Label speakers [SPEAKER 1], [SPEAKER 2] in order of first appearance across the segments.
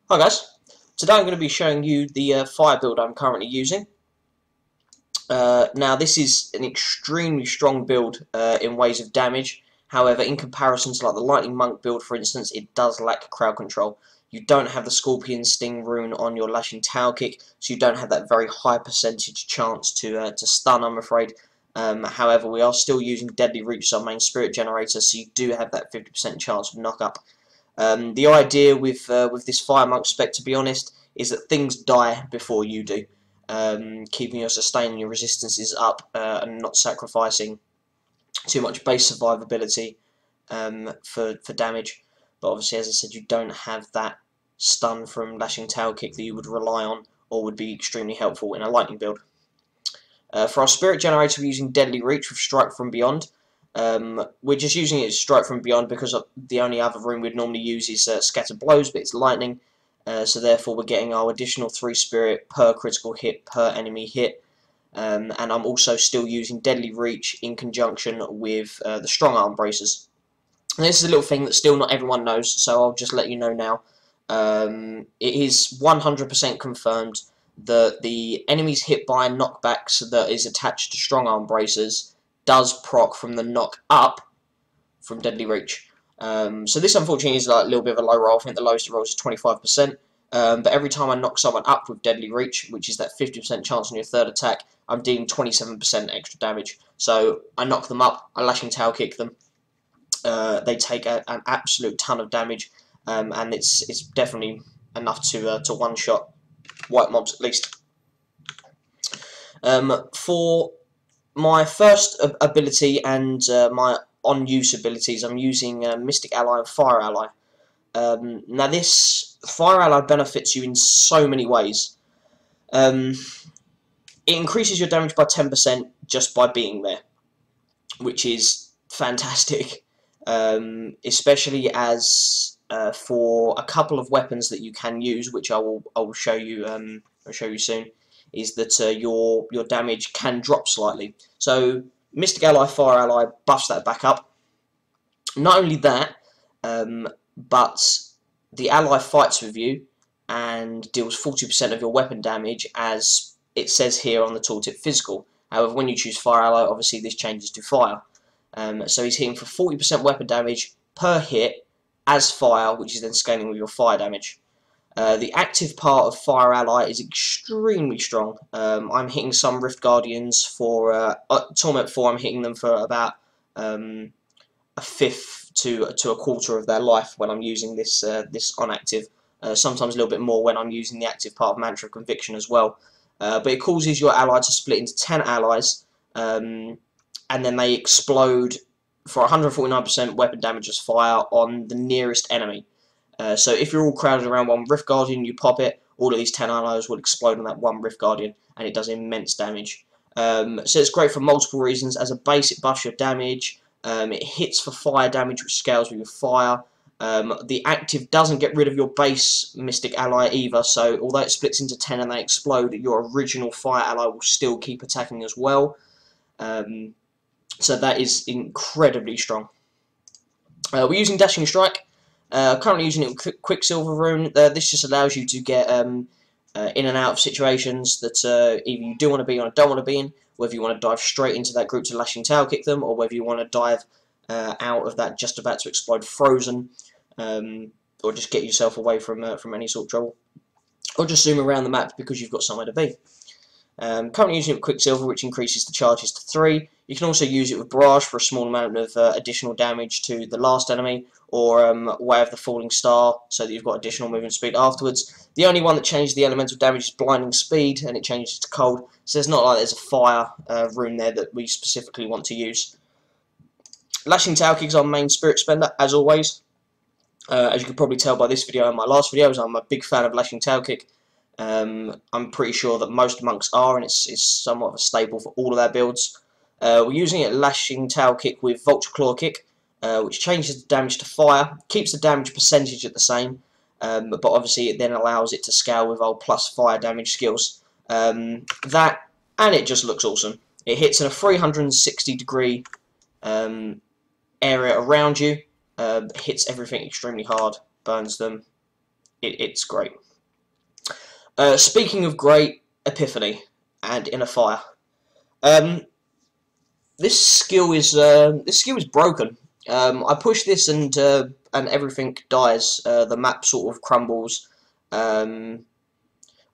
[SPEAKER 1] Hi guys, today I'm going to be showing you the fire build I'm currently using. Now this is an extremely strong build in ways of damage. However, in comparison to like the Lightning Monk build, for instance, it does lack crowd control. You don't have the Scorpion Sting rune on your Lashing Tail Kick, so you don't have that very high percentage chance to stun, I'm afraid. However, we are still using Deadly Reach as our main spirit generator, so you do have that 50% chance of knock-up. The idea with this Fire Monk spec, to be honest, is that things die before you do, keeping your sustain and your resistances up and not sacrificing too much base survivability for damage. But obviously, as I said, you don't have that stun from Lashing Tail Kick that you would rely on or would be extremely helpful in a lightning build. For our spirit generator, we're using Deadly Reach with Strike from Beyond. We're just using it as Strike from Beyond because the only other rune we'd normally use is Scatter Blows, but it's lightning, so therefore we're getting our additional 3 spirit per critical hit per enemy hit. And I'm also still using Deadly Reach in conjunction with the Strong Arm Bracers. And this is a little thing that still not everyone knows, so I'll just let you know now. It is 100% confirmed that the enemies hit by knockbacks that is attached to Strong Arm Bracers does proc from the knock up from Deadly Reach. So this unfortunately is like a little bit of a low roll. I think the lowest roll is 25%. But every time I knock someone up with Deadly Reach, which is that 50% chance on your third attack, I'm dealing 27% extra damage. So I knock them up, I Lashing Tail Kick them. They take an absolute ton of damage, and it's definitely enough to one-shot white mobs at least. For my first ability and my on-use abilities, I'm using Mystic Ally and Fire Ally. Now this Fire Ally benefits you in so many ways. It increases your damage by 10% just by being there, which is fantastic, especially as for a couple of weapons that you can use, which I will show you. I'll show you soon. Is that your damage can drop slightly. So Mystic Ally, Fire Ally buffs that back up. Not only that, but the ally fights with you and deals 40% of your weapon damage, as it says here on the tooltip physical. However, when you choose Fire Ally, obviously this changes to fire. So he's hitting for 40% weapon damage per hit as fire, which is then scaling with your fire damage. The active part of Fire Ally is extremely strong. I'm hitting some Rift Guardians for Torment 4. I'm hitting them for about a fifth to a quarter of their life when I'm using this this on active. Sometimes a little bit more when I'm using the active part of Mantra of Conviction as well. But it causes your ally to split into 10 allies, and then they explode for 149% weapon damage as fire on the nearest enemy. So if you're all crowded around one Rift Guardian, you pop it, all of these 10 allies will explode on that one Rift Guardian, and it does immense damage. So it's great for multiple reasons. As a base, it buffs your damage. It hits for fire damage, which scales with your fire. The active doesn't get rid of your base Mystic Ally either, so although it splits into 10 and they explode, your original fire ally will still keep attacking as well. So that is incredibly strong. We're using Dashing Strike. Currently using it with Quicksilver rune. This just allows you to get in and out of situations that either you do want to be in or don't want to be in, whether you want to dive straight into that group to Lashing Tail Kick them, or whether you want to dive out of that just about to explode frozen, or just get yourself away from any sort of trouble, or just zoom around the map because you've got somewhere to be. Currently using it with Quicksilver, which increases the charges to 3. You can also use it with Barrage for a small amount of additional damage to the last enemy, or Way of the Falling Star, so that you've got additional movement speed afterwards. The only one that changes the elemental damage is Blinding Speed, and it changes to Cold, so it's not like there's a fire rune there that we specifically want to use. Lashing Tail Kick is our main spirit spender, as always. As you can probably tell by this video and my last videos, I'm a big fan of Lashing Tail Kick. I'm pretty sure that most monks are, and it's somewhat of a staple for all of their builds. We're using it Lashing Tail Kick with Vulture Claw Kick, which changes the damage to fire, keeps the damage percentage at the same, but obviously it then allows it to scale with our plus fire damage skills. That, and it just looks awesome. It hits in a 360-degree area around you, hits everything extremely hard, burns them. it's great. Speaking of great, Epiphany and Inner Fire. This skill is broken. I push this and everything dies. The map sort of crumbles. I'm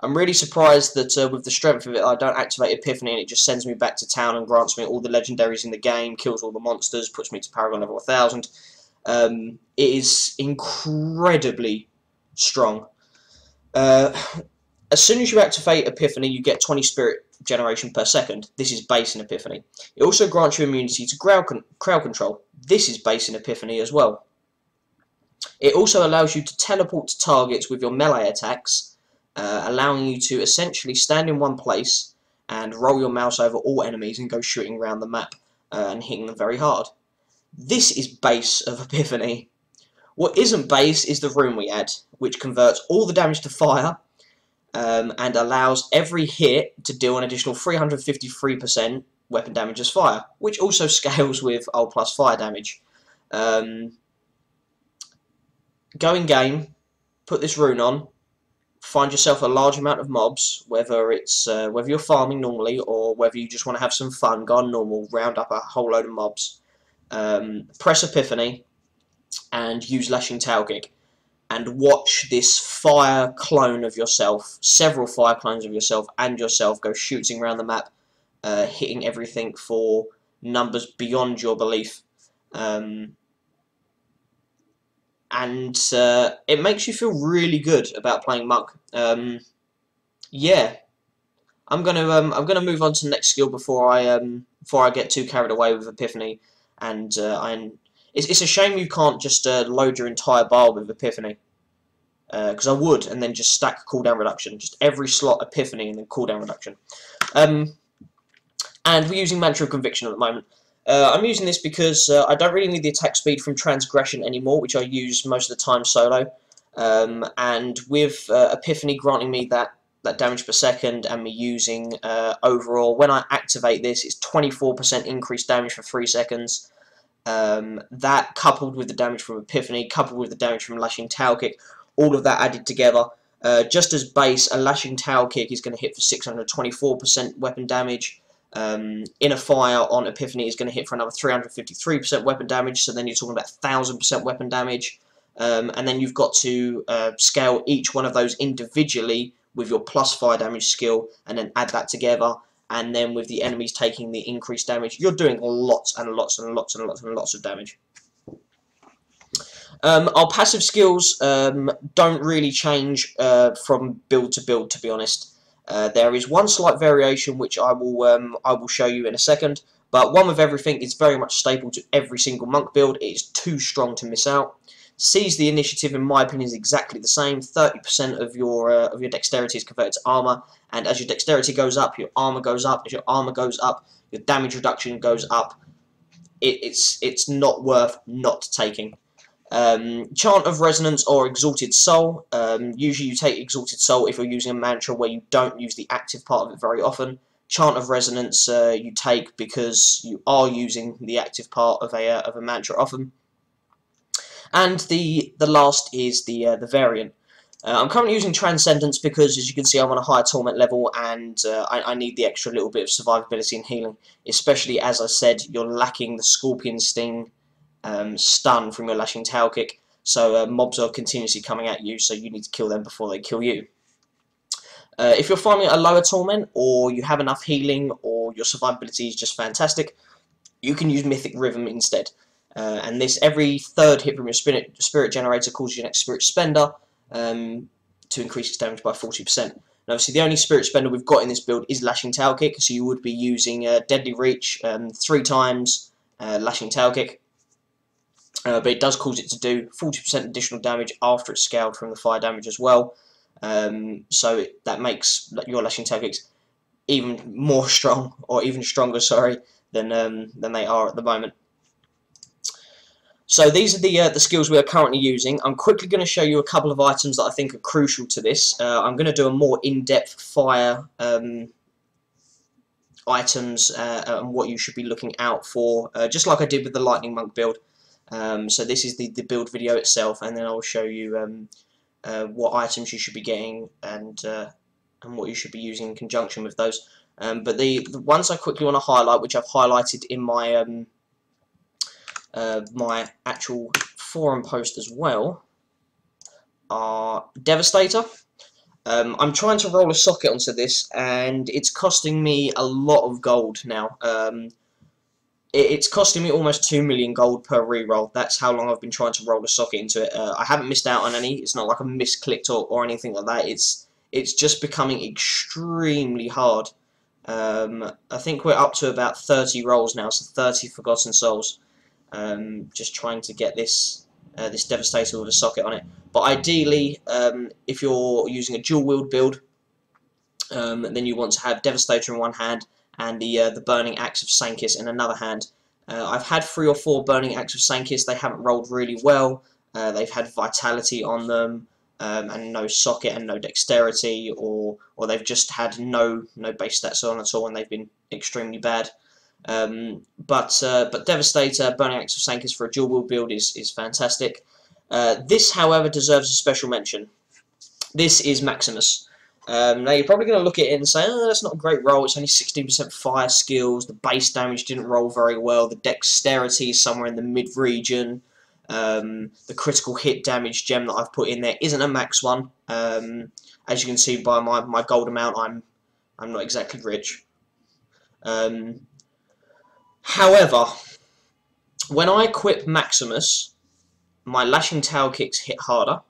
[SPEAKER 1] really surprised that with the strength of it, I don't activate Epiphany and it just sends me back to town and grants me all the legendaries in the game, kills all the monsters, puts me to Paragon level 1000. It is incredibly strong. As soon as you activate Epiphany, you get 20 spirit generation per second. This is base in Epiphany. It also grants you immunity to crowd control. This is base in Epiphany as well. It also allows you to teleport to targets with your melee attacks, allowing you to essentially stand in one place and roll your mouse over all enemies and go shooting around the map and hitting them very hard. This is base of Epiphany. What isn't base is the rune we add, which converts all the damage to fire, and allows every hit to deal an additional 353% weapon damage as fire, which also scales with ult plus fire damage. Go in game, put this rune on, find yourself a large amount of mobs, whether it's whether you're farming normally or whether you just want to have some fun, go on normal, round up a whole load of mobs, press Epiphany, and use Lashing Tail Kick. And watch this fire clone of yourself, several fire clones of yourself and yourself go shooting around the map, hitting everything for numbers beyond your belief. And it makes you feel really good about playing Monk. Yeah, I'm gonna move on to the next skill before I get too carried away with Epiphany, and It's a shame you can't just load your entire bar with Epiphany, because I would, and then just stack cooldown reduction. Just every slot Epiphany and then cooldown reduction. And we're using Mantra of Conviction at the moment. I'm using this because I don't really need the attack speed from Transgression anymore, which I use most of the time solo. And with Epiphany granting me that damage per second, and me using overall, when I activate this, it's 24% increased damage for 3 seconds. That coupled with the damage from Epiphany, coupled with the damage from Lashing Tail Kick, all of that added together, just as base, a Lashing Tail Kick is going to hit for 624% weapon damage. Inner Fire on Epiphany is going to hit for another 353% weapon damage, so then you're talking about 1000% weapon damage. And then you've got to scale each one of those individually with your plus fire damage skill, and then add that together. And then with the enemies taking the increased damage, you're doing lots and lots and lots and lots and lots of damage. Our passive skills don't really change from build to build, to be honest. There is one slight variation which I will show you in a second, but one with everything is very much staple to every single monk build. It is too strong to miss out. Seize the Initiative, in my opinion, is exactly the same. 30% of your dexterity is converted to armor, and as your dexterity goes up, your armor goes up. As your armor goes up, your damage reduction goes up. It's not worth not taking. Chant of Resonance or Exalted Soul. Usually you take Exalted Soul if you're using a mantra where you don't use the active part of it very often. Chant of Resonance you take because you are using the active part of a mantra often. And the last is the variant. I'm currently using Transcendence because, as you can see, I'm on a higher torment level, and I need the extra little bit of survivability and healing, especially, as I said, you're lacking the Scorpion Sting stun from your Lashing Tail Kick, so mobs are continuously coming at you, so you need to kill them before they kill you. If you're farming at a lower torment, or you have enough healing, or your survivability is just fantastic, you can use Mythic Rhythm instead. And this, every third hit from your spirit generator causes your next Spirit Spender to increase its damage by 40%. And obviously the only Spirit Spender we've got in this build is Lashing Tail Kick, so you would be using Deadly Reach 3 times Lashing Tail Kick. But it does cause it to do 40% additional damage after it's scaled from the fire damage as well. So that makes your Lashing Tail Kicks even more strong, or even stronger, sorry, than they are at the moment. So these are the skills we are currently using. I'm quickly going to show you a couple of items that I think are crucial to this. I'm going to do a more in-depth fire items and what you should be looking out for, just like I did with the Lightning Monk build. So this is the build video itself, and then I'll show you what items you should be getting, and what you should be using in conjunction with those. But the ones I quickly want to highlight, which I've highlighted in my my actual forum post as well, are Devastator. I'm trying to roll a socket onto this, and it's costing me a lot of gold now. It's costing me almost 2 million gold per reroll. That's how long I've been trying to roll a socket into it. I haven't missed out on any. It's not like I misclicked or anything like that. It's just becoming extremely hard. I think we're up to about 30 rolls now, so 30 Forgotten Souls. Just trying to get this this Devastator with a socket on it. But ideally, if you're using a dual wield build, then you want to have Devastator in one hand and the Burning Axe of Sankis in another hand. I've had 3 or 4 Burning Axe of Sankis. They haven't rolled really well. They've had Vitality on them, and no socket and no dexterity, or they've just had no base stats on at all, and they've been extremely bad. But Devastator, Burning Axe of Sankis for a dual wield build is fantastic. This, however, deserves a special mention. This is Maximus. Now you're probably going to look at it and say, oh, that's not a great roll, it's only 16% fire skills, the base damage didn't roll very well, the dexterity is somewhere in the mid-region, the critical hit damage gem that I've put in there isn't a max one. As you can see by my gold amount, I'm not exactly rich. However, when I equip Maximus, my Lashing Tail Kicks hit harder.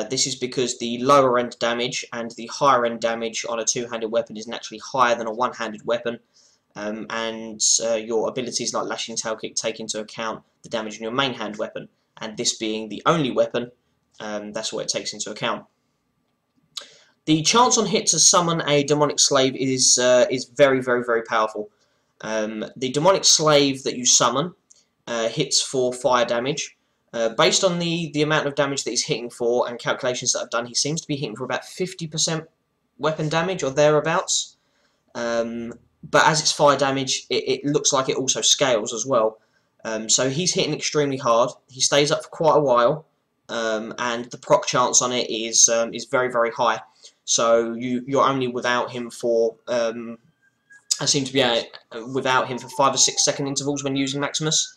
[SPEAKER 1] This is because the lower end damage and the higher end damage on a two-handed weapon is naturally higher than a one-handed weapon, and your abilities like Lashing Tail Kick take into account the damage in your main hand weapon, and this being the only weapon, that's what it takes into account. The chance on hit to summon a Demonic Slave is very, very, very powerful. The Demonic Slave that you summon hits for fire damage. Based on the amount of damage that he's hitting for and calculations that I've done, he seems to be hitting for about 50% weapon damage or thereabouts. But as it's fire damage, it looks like it also scales as well. So he's hitting extremely hard. He stays up for quite a while, and the proc chance on it is very, very high. So you're only without him for I seem to be without him for 5 or 6 second intervals when using Maximus.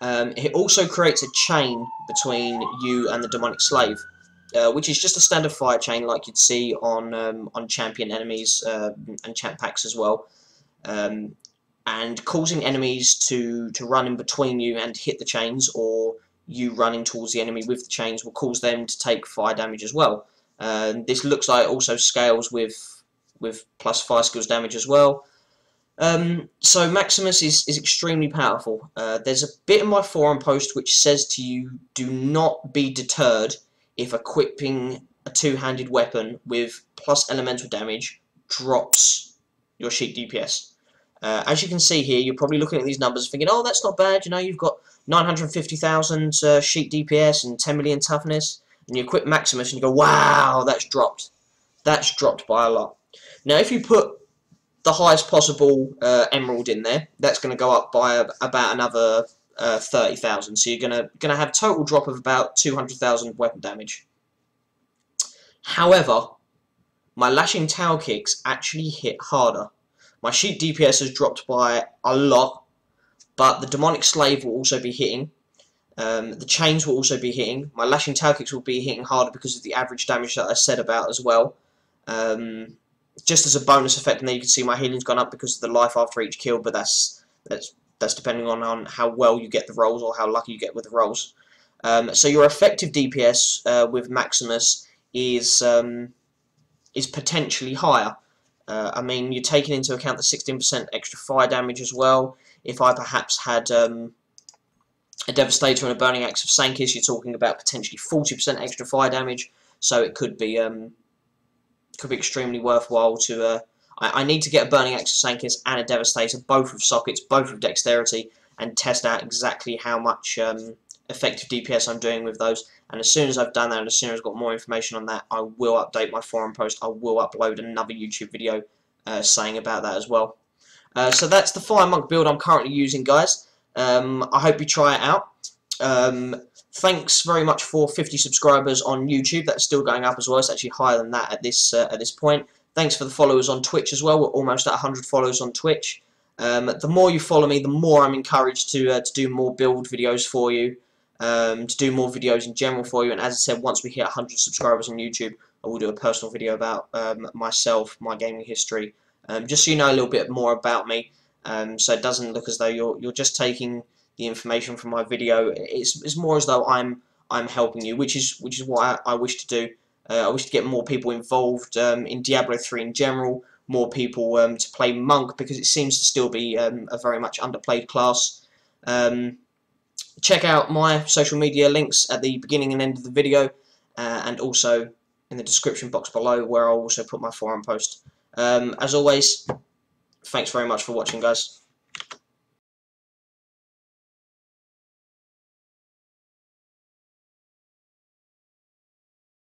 [SPEAKER 1] It also creates a chain between you and the Demonic Slave, which is just a standard fire chain like you'd see on champion enemies and champ packs as well, and causing enemies to run in between you and hit the chains, or you running towards the enemy with the chains will cause them to take fire damage as well. This looks like it also scales with plus fire skills damage as well. So Maximus is extremely powerful. There's a bit in my forum post which says to you, do not be deterred if equipping a two-handed weapon with plus elemental damage drops your sheet DPS. As you can see here, you're probably looking at these numbers thinking, oh, that's not bad, you know, you've got 950,000 sheet DPS and 10 million toughness, and you equip Maximus and you go, wow, that's dropped. That's dropped by a lot. Now, if you put the highest possible emerald in there, that's going to go up by about another 30,000. So you're going to have a total drop of about 200,000 weapon damage. However, my Lashing Tail Kicks actually hit harder. My sheet DPS has dropped by a lot, but the Demonic Slave will also be hitting. The chains will also be hitting. My Lashing Tail Kicks will be hitting harder because of the average damage that I said about as well. Just as a bonus effect, and there you can see my healing's gone up because of the life after each kill, but that's depending on how well you get the rolls or how lucky you get with the rolls. So your effective DPS with Maximus is potentially higher. I mean, you're taking into account the 16% extra fire damage as well. If I perhaps had a Devastator and a Burning Axe of Sankis, you're talking about potentially 40% extra fire damage. So it could be extremely worthwhile to. I need to get a Burning Axe of Sankis and a Devastator, both with sockets, both with dexterity, and test out exactly how much effective DPS I'm doing with those. And as soon as I've done that, and as soon as I've got more information on that, I will update my forum post. I will upload another YouTube video saying about that as well. So that's the Fire Monk build I'm currently using, guys. I hope you try it out. Thanks very much for 50 subscribers on YouTube. That's still going up as well. It's actually higher than that at this point. Thanks for the followers on Twitch as well. We're almost at 100 followers on Twitch. The more you follow me, the more I'm encouraged to do more build videos for you, to do more videos in general for you. And as I said, once we hit 100 subscribers on YouTube, I will do a personal video about myself, my gaming history, just so you know a little bit more about me. So it doesn't look as though you're just taking the information from my video. It's more as though I'm helping you, which is what I wish to do. I wish to get more people involved in Diablo 3 in general, more people to play Monk, because it seems to still be a very much underplayed class. Check out my social media links at the beginning and end of the video, and also in the description box below, where I'll also put my forum post. As always, thanks very much for watching, guys.